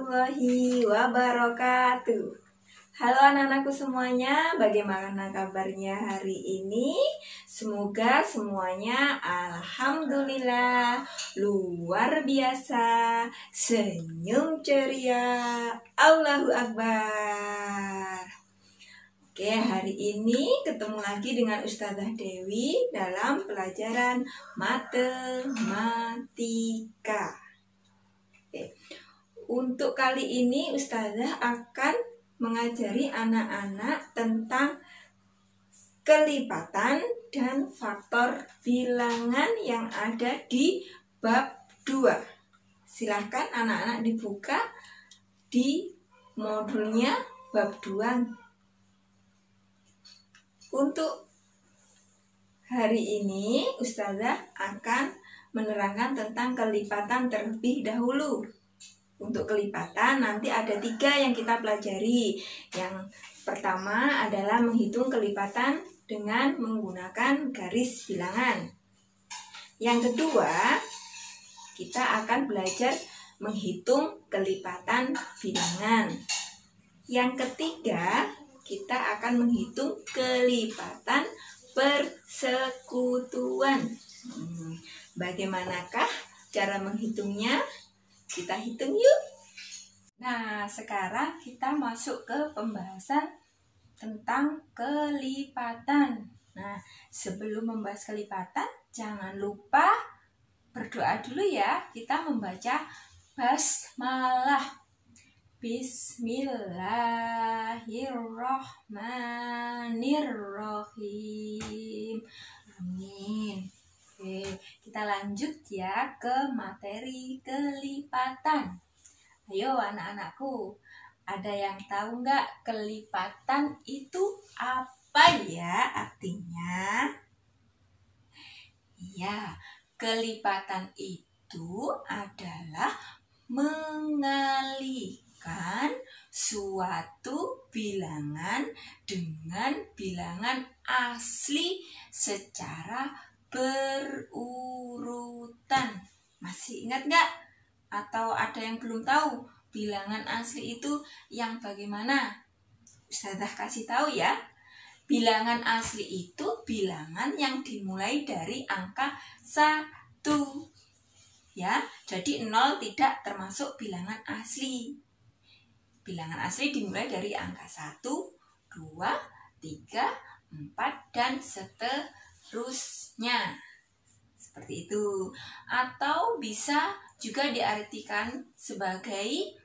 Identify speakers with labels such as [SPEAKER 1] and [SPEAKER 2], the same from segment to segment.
[SPEAKER 1] warahmatullahi wabarakatuh. Halo anak-anakku semuanya, bagaimana kabarnya hari ini? Semoga semuanya alhamdulillah luar biasa, senyum ceria, Allahu Akbar. Oke, hari ini ketemu lagi dengan Ustazah Dewi dalam pelajaran matematika. Oke. Untuk kali ini Ustazah akan mengajari anak-anak tentang kelipatan dan faktor bilangan yang ada di bab 2. Silahkan anak-anak dibuka di modulnya bab 2. Untuk hari ini Ustazah akan menerangkan tentang kelipatan terlebih dahulu. Untuk kelipatan nanti ada 3 yang kita pelajari. Yang pertama adalah menghitung kelipatan dengan menggunakan garis bilangan. Yang kedua, kita akan belajar menghitung kelipatan bilangan. Yang ketiga, kita akan menghitung kelipatan persekutuan. Bagaimanakah cara menghitungnya? Kita hitung yuk. Nah, sekarang kita masuk ke pembahasan tentang kelipatan. Nah, sebelum membahas kelipatan, jangan lupa berdoa dulu ya. Kita membaca basmalah. Bismillahirrahmanirrahim. Amin. Oke, kita lanjut ya ke materi kelipatan. Ayo anak-anakku, ada yang tahu nggak kelipatan itu apa ya artinya? Iya, kelipatan itu adalah mengalihkan suatu bilangan dengan bilangan asli secara berurutan. Masih ingat nggak? Atau ada yang belum tahu bilangan asli itu yang bagaimana? Ustazah kasih tahu ya. Bilangan asli itu bilangan yang dimulai dari angka 1. Ya, jadi 0 tidak termasuk bilangan asli. Bilangan asli dimulai dari angka 1, 2, 3, 4, dan seterusnya. Seperti itu. Atau bisa juga diartikan sebagai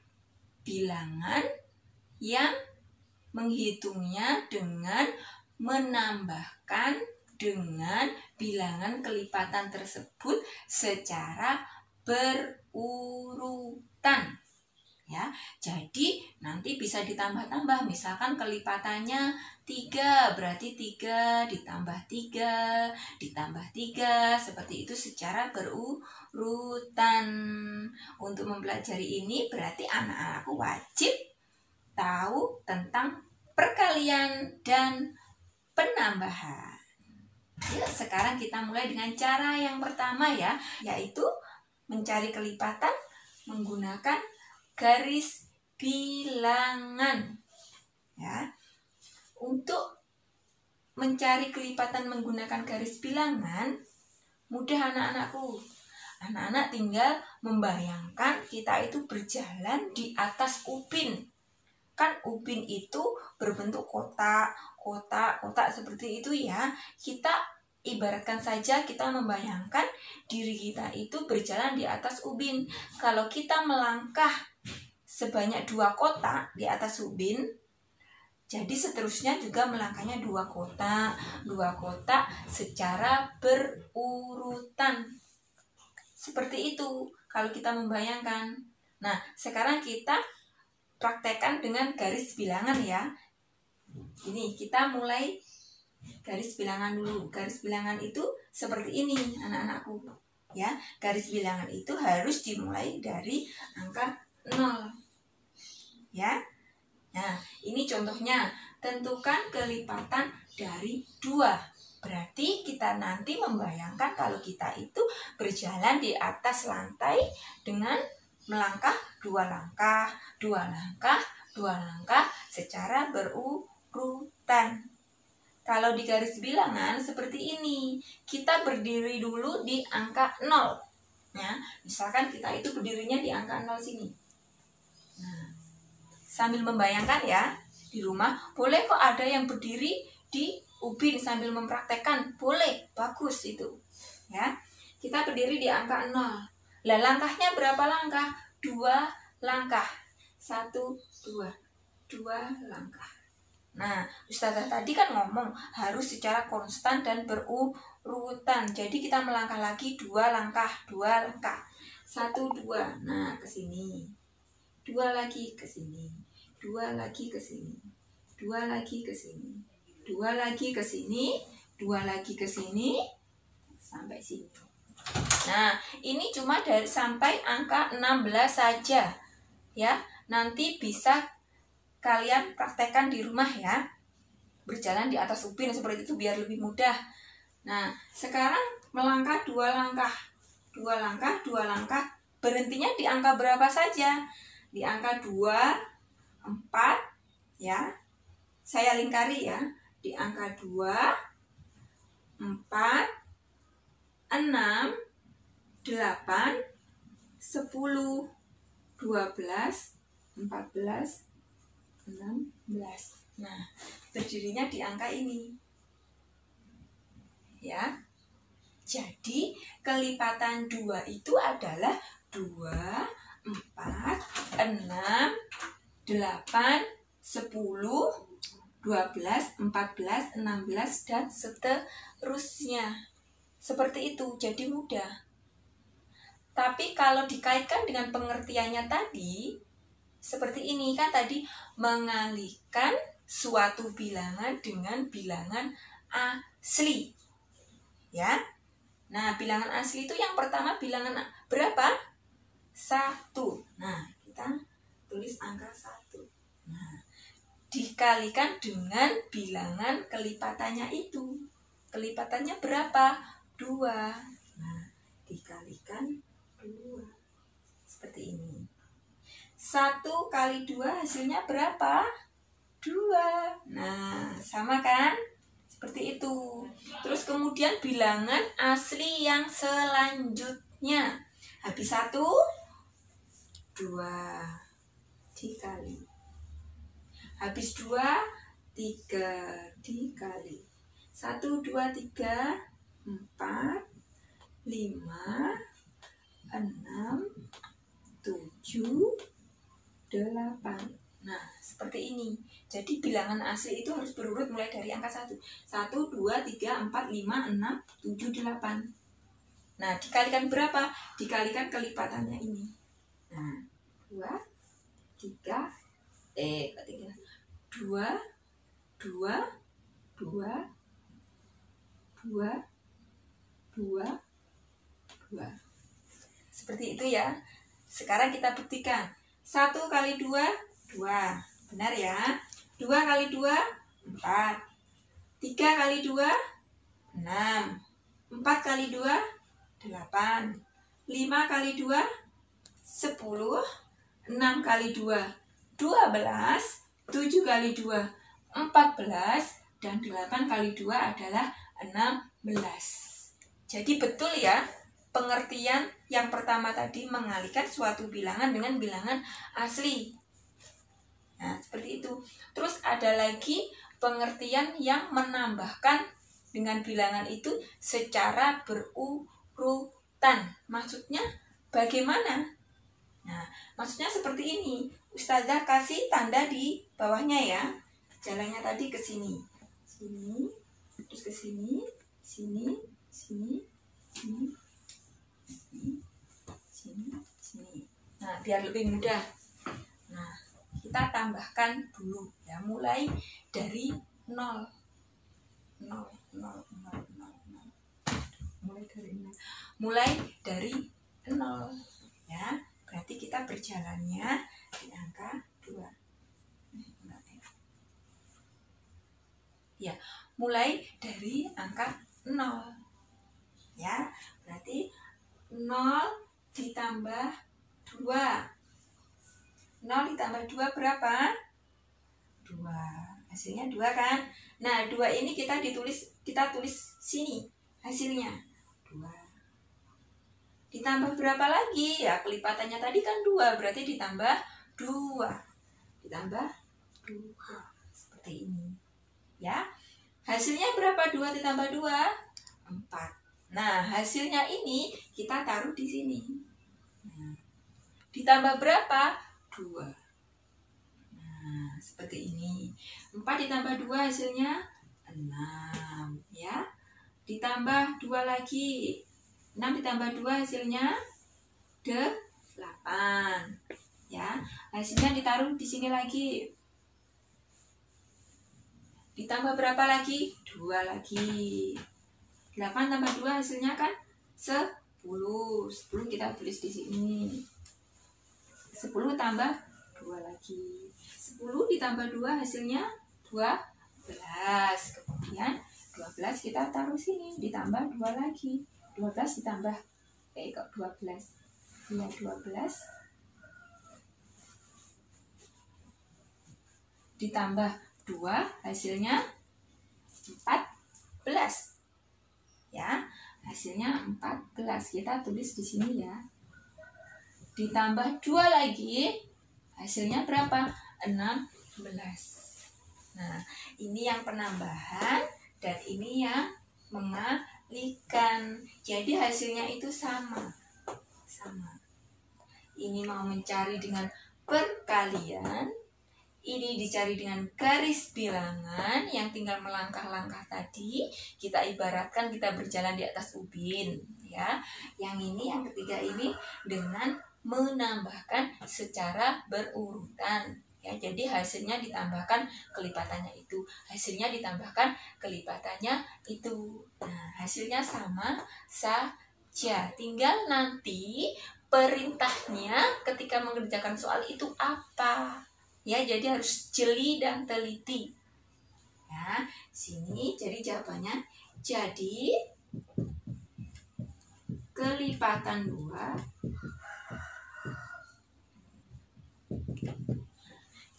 [SPEAKER 1] bilangan yang menghitungnya dengan menambahkan dengan bilangan kelipatan tersebut secara berurutan. Ya, jadi nanti bisa ditambah-tambah. Misalkan kelipatannya 3, berarti 3 ditambah 3 ditambah 3, seperti itu secara berurutan. Untuk mempelajari ini berarti anak-anakku wajib tahu tentang perkalian dan penambahan. Yuk, sekarang kita mulai dengan cara yang pertama ya, yaitu mencari kelipatan menggunakan garis bilangan. Ya. Untuk mencari kelipatan menggunakan garis bilangan mudah anak-anakku. Anak-anak tinggal membayangkan kita itu berjalan di atas ubin. Kan ubin itu berbentuk kotak seperti itu ya. Kita ibaratkan saja kita membayangkan diri kita itu berjalan di atas ubin. Kalau kita melangkah sebanyak 2 kotak di atas ubin, jadi seterusnya juga melangkahnya 2 kotak secara berurutan. Seperti itu kalau kita membayangkan. Nah, sekarang kita praktekkan dengan garis bilangan ya. Ini kita mulai garis bilangan dulu. Garis bilangan itu seperti ini anak-anakku. Ya, garis bilangan itu harus dimulai dari angka 0. Ya. Nah, ini contohnya. Tentukan kelipatan dari 2. Berarti kita nanti membayangkan kalau kita itu berjalan di atas lantai dengan melangkah 2 langkah, 2 langkah, 2 langkah secara berurutan. Kalau di garis bilangan seperti ini, kita berdiri dulu di angka 0. Ya, misalkan kita itu berdirinya di angka 0 sini. Nah, sambil membayangkan ya, di rumah boleh kok ada yang berdiri di ubin sambil mempraktekkan, boleh, bagus itu. Ya, kita berdiri di angka 0. Lah langkahnya berapa langkah? 2 langkah. 1, 2, 2 langkah. Nah, Ustazah tadi kan ngomong harus secara konstan dan berurutan. Jadi kita melangkah lagi 2 langkah, 2 langkah. 1, 2. Nah, ke sini. 2 lagi ke sini. 2 lagi ke sini. 2 lagi ke sini. 2 lagi ke sini. 2 lagi ke sini. Sampai sini. Nah, ini cuma dari sampai angka 16 saja. Ya, nanti bisa kalian praktekkan di rumah ya. Berjalan di atas ubin seperti itu biar lebih mudah. Nah, sekarang melangkah 2 langkah. 2 langkah, 2 langkah. Berhentinya di angka berapa saja? Di angka 2, 4 ya. Saya lingkari ya. Di angka 2, 4, 6, 8, 10, 12, 14, 16. Nah, berdirinya di angka ini. Ya. Jadi, kelipatan 2 itu adalah 2, 4, 6, 8, 10, 12, 14, 16, dan seterusnya. Seperti itu, jadi mudah. Tapi kalau dikaitkan dengan pengertiannya tadi, seperti ini kan tadi, mengalihkan suatu bilangan dengan bilangan asli. Ya. Nah, bilangan asli itu yang pertama bilangan berapa? 1. Nah, kita tulis angka 1. Nah, dikalikan dengan bilangan kelipatannya itu. Kelipatannya berapa? 2. Nah, dikalikan 2. Seperti ini. 1 kali 2 hasilnya berapa? 2. Nah, sama kan? Seperti itu. Terus kemudian bilangan asli yang selanjutnya. Habis 1, 2 dikali. Habis 2, 3 dikali. 1, 2, 3, 4, 5, 6, 7, 8. Nah, seperti ini. Jadi bilangan asli itu harus berurut mulai dari angka 1. 1, 2, 3, 4, 5, 6, 7, 8. Nah, dikalikan berapa? Dikalikan kelipatannya ini. Nah, 2, 3, 2, 2, 2, 2, 2, 2. Seperti itu ya. Sekarang kita buktikan. 1 kali 2, 2. Benar ya? 2 kali 2, 4. 3 kali 2, 6. 4 kali 2, 8. 5 kali 2, 10. 6 kali 2, 12. 7 kali 2, 14. Dan 8 kali 2 adalah 16. Jadi betul ya, pengertian yang pertama tadi mengalihkan suatu bilangan dengan bilangan asli. Nah, seperti itu. Terus ada lagi pengertian yang menambahkan dengan bilangan itu secara berurutan. Maksudnya bagaimana? Nah, maksudnya seperti ini. Ustazah kasih tanda di bawahnya ya. Jalannya tadi ke sini. Sini, terus ke sini, sini, sini, sini, sini, sini. Nah, biar lebih mudah. Nah, kita tambahkan dulu ya, mulai dari 0. 0, 0, 0, 0, 0. Mulai dari 0 ya. Berarti kita berjalannya di angka 2. Ya, mulai dari angka 0. Ya, berarti 0 ditambah 2. 0 ditambah 2 berapa? 2. Hasilnya 2 kan? Nah, 2 ini kita tulis sini hasilnya 2. Ditambah berapa lagi? Ya, kelipatannya tadi kan 2, berarti ditambah 2. Ditambah 2. Seperti ini. Ya. Hasilnya berapa? 2 ditambah 2? 4. Nah, hasilnya ini kita taruh di sini. Nah, ditambah berapa? 2. Nah, seperti ini. 4 ditambah 2 hasilnya 6. Ya. Ditambah 2 lagi. 6 ditambah 2 hasilnya 8. Ya. Hasilnya ditaruh di sini lagi. Ditambah berapa lagi? 2 lagi. 8 tambah 2 hasilnya kan 10. 10 kita tulis di sini. 10 tambah 2 lagi. 10 ditambah 2 hasilnya 12. Kemudian 12 kita taruh sini. Ditambah 2 lagi. 12 ditambah kok 12. Ya, 12. Ditambah 2 hasilnya 14. Ya, hasilnya 14. Kita tulis di sini ya. Ditambah 2 lagi, hasilnya berapa? 16. Nah, ini yang penambahan dan ini yang mengalihkan. Jadi hasilnya itu sama. Ini mau mencari dengan perkalian. Ini dicari dengan garis bilangan yang tinggal melangkah-langkah tadi. Kita ibaratkan kita berjalan di atas ubin, ya. Yang ini, yang ketiga ini dengan menambahkan secara berurutan. Ya, jadi hasilnya ditambahkan kelipatannya itu. Hasilnya ditambahkan kelipatannya itu. Nah, hasilnya sama saja. Tinggal nanti perintahnya ketika mengerjakan soal itu apa. Ya, jadi harus jeli dan teliti. Ya, sini jadi jawabannya. Jadi kelipatan 2.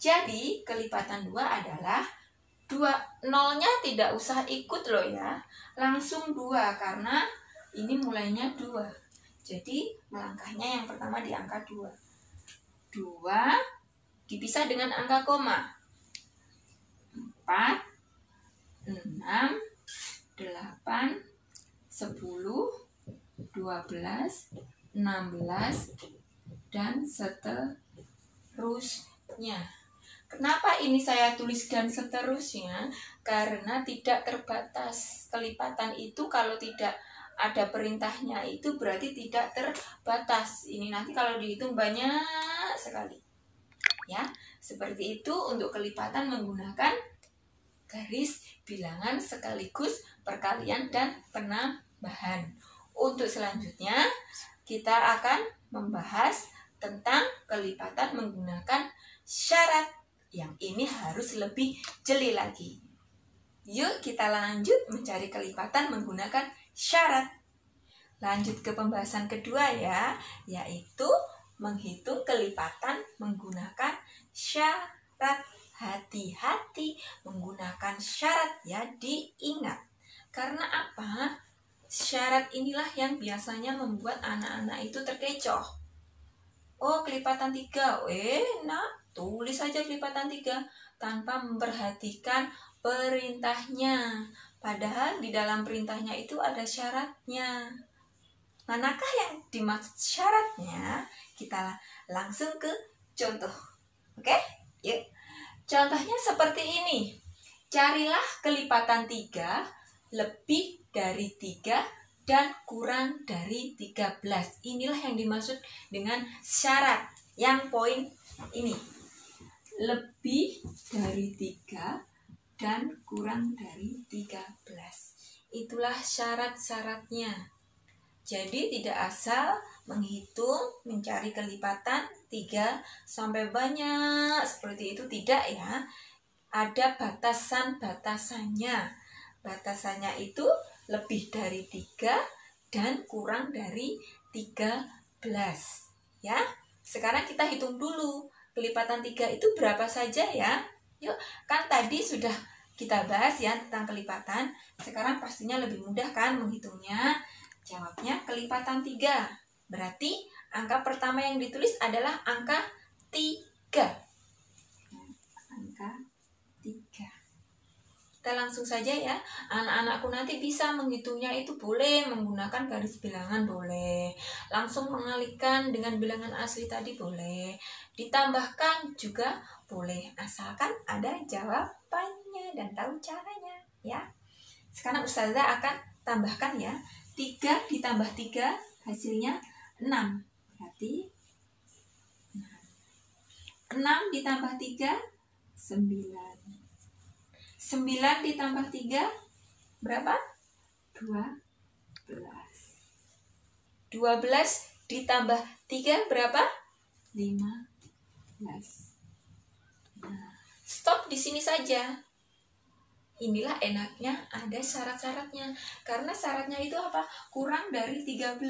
[SPEAKER 1] Jadi kelipatan 2 adalah 2. Nolnya tidak usah ikut loh ya. Langsung 2 karena ini mulainya 2. Jadi melangkahnya yang pertama di angka 2. 2 dipisah dengan angka koma. 4, 6, 8, 10, 12, 16, dan seterusnya. Kenapa ini saya tuliskan seterusnya? Karena tidak terbatas. Kelipatan itu kalau tidak ada perintahnya itu berarti tidak terbatas. Ini nanti kalau dihitung banyak sekali. Ya, seperti itu untuk kelipatan menggunakan garis bilangan sekaligus perkalian dan penambahan. Untuk selanjutnya kita akan membahas tentang kelipatan menggunakan syarat. Yang ini harus lebih jeli lagi. Yuk kita lanjut mencari kelipatan menggunakan syarat. Lanjut ke pembahasan kedua ya, yaitu menghitung kelipatan menggunakan syarat. Hati-hati menggunakan syarat ya, diingat. Karena apa? Syarat inilah yang biasanya membuat anak-anak itu terkecoh. Oh, kelipatan 3. Nah, tulis saja kelipatan 3 tanpa memperhatikan perintahnya. Padahal di dalam perintahnya itu ada syaratnya. Manakah yang dimaksud syaratnya? Kita langsung ke contoh. Oke? Yuk. Contohnya seperti ini. Carilah kelipatan 3 lebih dari 3 dan kurang dari 13. Inilah yang dimaksud dengan syarat. Yang poin ini. Lebih dari 3 dan kurang dari 13. Itulah syarat-syaratnya. Jadi tidak asal menghitung, mencari kelipatan 3 sampai banyak seperti itu, tidak ya. Ada batasan-batasannya. Batasannya itu lebih dari 3 dan kurang dari 13. Ya. Sekarang kita hitung dulu kelipatan 3 itu berapa saja ya. Yuk, kan tadi sudah kita bahas ya tentang kelipatan. Sekarang pastinya lebih mudah kan menghitungnya. Jawabnya kelipatan 3. Berarti angka pertama yang ditulis adalah angka 3. Angka 3. Kita langsung saja ya. Anak-anakku nanti bisa menghitungnya itu boleh menggunakan garis bilangan, boleh langsung mengalihkan dengan bilangan asli tadi, boleh ditambahkan juga boleh, asalkan ada jawabannya dan tahu caranya ya. Sekarang Ustazah akan tambahkan ya. 3 ditambah 3 hasilnya 6. Berarti 6 ditambah 3 9. 9 ditambah 3 berapa? 12. 12 ditambah 3 berapa? 15. Nah, stop di sini saja. Inilah enaknya ada syarat-syaratnya. Karena syaratnya itu apa? Kurang dari 13.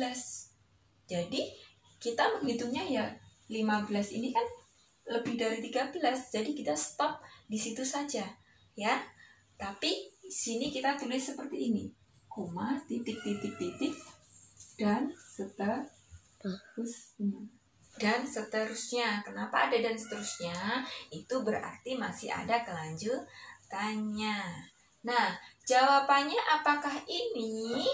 [SPEAKER 1] Jadi kita menghitungnya ya 15 ini kan lebih dari 13. Jadi kita stop di situ saja. Ya, tapi sini kita tulis seperti ini, koma, titik, dan seterusnya. Kenapa ada dan seterusnya? Itu berarti masih ada kelanjutannya. Nah, jawabannya apakah ini?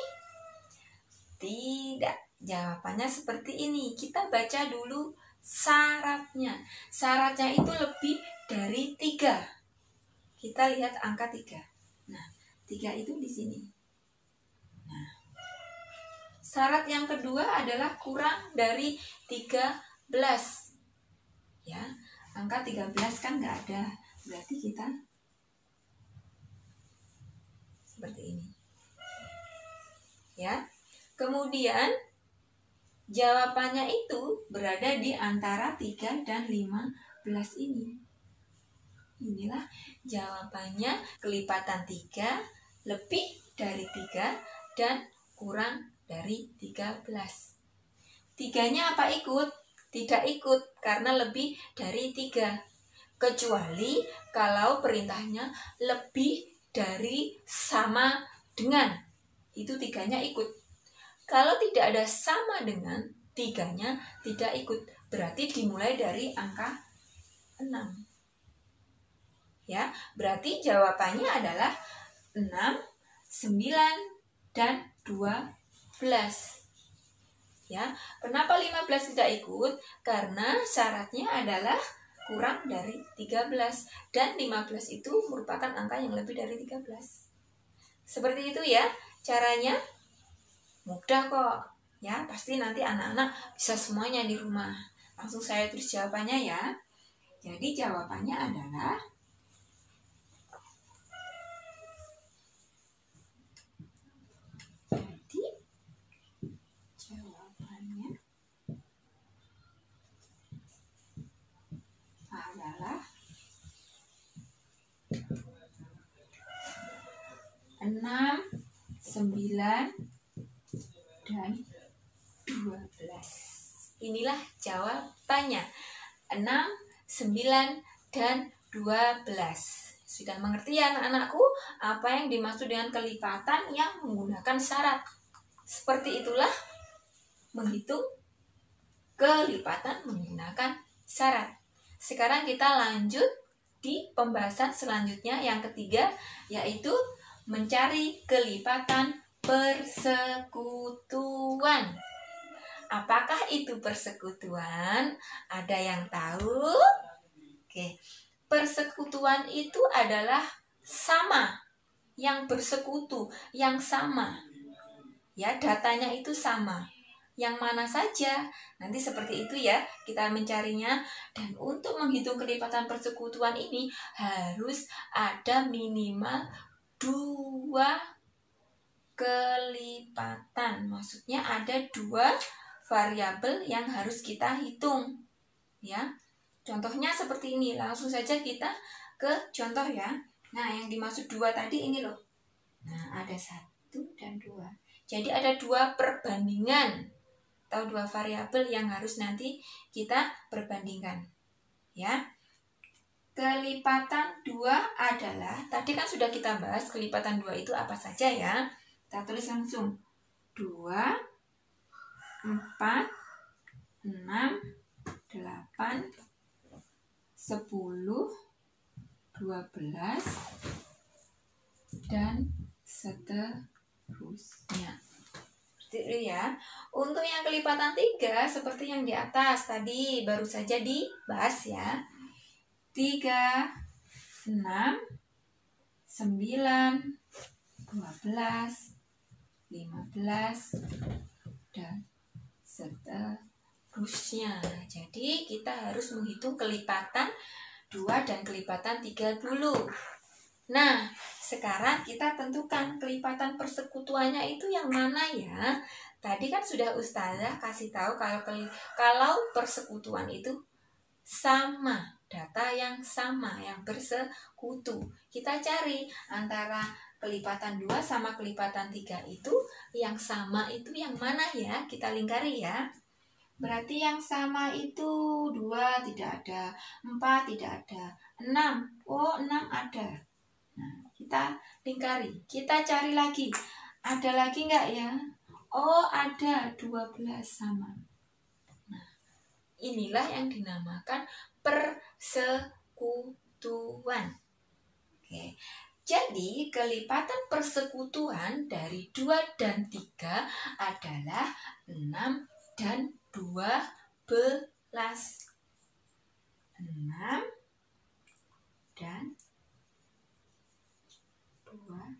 [SPEAKER 1] Tidak. Jawabannya seperti ini. Kita baca dulu syaratnya. Syaratnya itu lebih dari 3. Kita lihat angka 3. Nah, 3 itu di sini. Nah, syarat yang kedua adalah kurang dari 13. Ya, angka 13 kan nggak ada. Berarti kita seperti ini. Ya. Kemudian jawabannya itu berada di antara 3 dan 15 ini. Inilah jawabannya kelipatan 3 lebih dari 3 dan kurang dari 13. 3-nya apa ikut? Tidak ikut karena lebih dari 3. Kecuali kalau perintahnya lebih dari sama dengan. Itu 3-nya ikut. Kalau tidak ada sama dengan, 3-nya tidak ikut. Berarti dimulai dari angka 6. Ya, berarti jawabannya adalah 6, 9, dan 12. Ya, kenapa 15 tidak ikut? Karena syaratnya adalah kurang dari 13 dan 15 itu merupakan angka yang lebih dari 13. Seperti itu ya caranya. Mudah kok. Ya, pasti nanti anak-anak bisa semuanya di rumah. Langsung saya tulis jawabannya ya. Jadi jawabannya adalah adalah 6, 9, dan 12. Inilah jawabannya. 6, 9, dan 12. Sudah mengerti ya anak-anakku apa yang dimaksud dengan kelipatan yang menggunakan syarat? Seperti itulah menghitung kelipatan menggunakan syarat. Sekarang kita lanjut di pembahasan selanjutnya yang ketiga, yaitu mencari kelipatan persekutuan. Apakah itu persekutuan? Ada yang tahu? Oke. Persekutuan itu adalah sama, yang bersekutu, yang sama. Ya, datanya itu sama. Yang mana saja? Nanti seperti itu ya, kita mencarinya. Dan untuk menghitung kelipatan persekutuan ini harus ada minimal 2 kelipatan. Maksudnya ada 2 variabel yang harus kita hitung. Ya. Contohnya seperti ini. Langsung saja kita ke contoh ya. Nah, yang dimaksud 2 tadi ini loh. Nah, ada 1 dan 2. Jadi ada 2 perbandingan. atau dua variabel yang harus nanti kita perbandingkan. Ya. Kelipatan 2 adalah, tadi kan sudah kita bahas kelipatan 2 itu apa saja ya. Kita tulis langsung. 2, 4, 6, 8, 10, 12, dan seterusnya. Seperti itu ya. Untuk yang kelipatan 3 seperti yang di atas tadi baru saja dibahas ya. 3, 6, 9, 12, 15, dan seterusnya. Jadi kita harus menghitung kelipatan 2 dan kelipatan 3 dulu. Nah, sekarang kita tentukan kelipatan persekutuannya itu yang mana ya. Tadi kan sudah Ustazah kasih tahu kalau persekutuan itu sama, data yang sama, yang bersekutu. Kita cari antara kelipatan 2 sama kelipatan 3 itu yang sama itu yang mana ya? Kita lingkari ya. Berarti yang sama itu 2 tidak ada, 4 tidak ada, 6. Oh, 6 ada. Nah, kita lingkari. Kita cari lagi. Ada lagi enggak ya? Oh, ada 12 sama. Nah, inilah yang dinamakan persekutuan. Oke. Jadi, kelipatan persekutuan dari 2 dan 3 adalah 6 dan 12. 6 dan 12.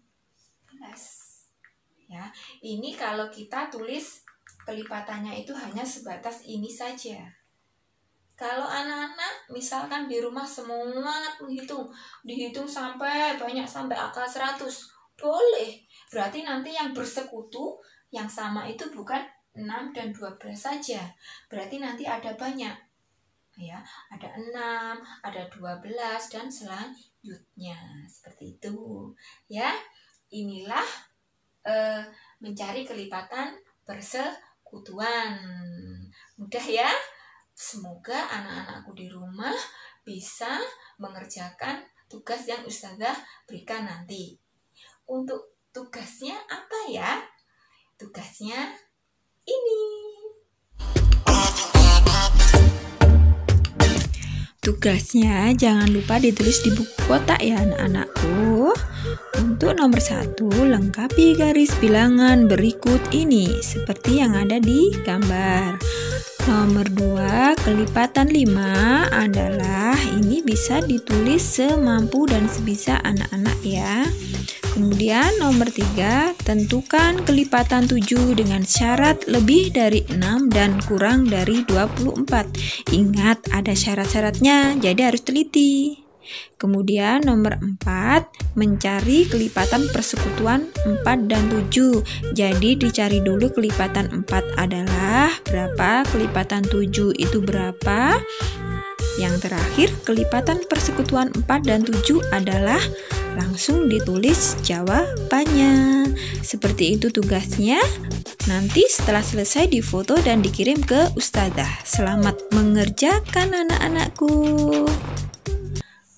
[SPEAKER 1] Ya, ini kalau kita tulis kelipatannya itu hanya sebatas ini saja. Kalau anak-anak misalkan di rumah semangat menghitung, dihitung sampai banyak, sampai angka 100, boleh. Berarti nanti yang bersekutu, yang sama itu bukan 6 dan 12 saja. Berarti nanti ada banyak. Ya, ada 6, ada 12 dan selanjutnya. Seperti itu. Ya, inilah mencari kelipatan persekutuan. Mudah ya. Semoga anak-anakku di rumah bisa mengerjakan tugas yang Ustazah berikan nanti. Untuk tugasnya apa ya? Tugasnya ini. Tugasnya jangan lupa ditulis di buku kotak ya anak-anakku. Untuk nomor 1, lengkapi garis bilangan berikut ini seperti yang ada di gambar. Nomor 2, kelipatan 5 adalah ini bisa ditulis semampu dan sebisa anak-anak ya. Kemudian nomor 3, tentukan kelipatan 7 dengan syarat lebih dari 6 dan kurang dari 24. Ingat ada syarat-syaratnya, jadi harus teliti. Kemudian nomor 4, mencari kelipatan persekutuan 4 dan 7. Jadi dicari dulu kelipatan 4 adalah berapa, kelipatan 7 itu berapa. Yang terakhir, kelipatan persekutuan 4 dan 7 adalah, langsung ditulis jawabannya. Seperti itu tugasnya. Nanti setelah selesai difoto dan dikirim ke Ustazah. Selamat mengerjakan anak-anakku.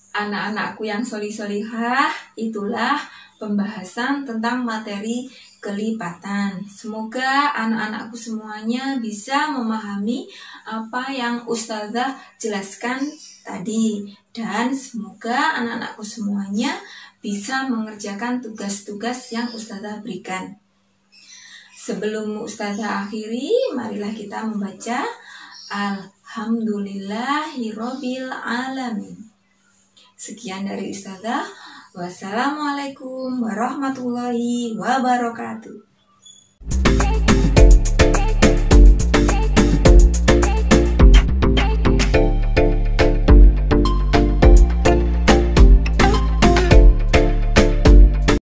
[SPEAKER 1] Anak-anakku yang solih-solihah, itulah pembahasan tentang materi kelipatan. Semoga anak-anakku semuanya bisa memahami apa yang Ustazah jelaskan tadi. Dan semoga anak-anakku semuanya bisa mengerjakan tugas-tugas yang Ustazah berikan. Sebelum Ustazah akhiri, marilah kita membaca Alhamdulillahirabbil alamin. Sekian dari Ustazah. Wassalamualaikum warahmatullahi wabarakatuh.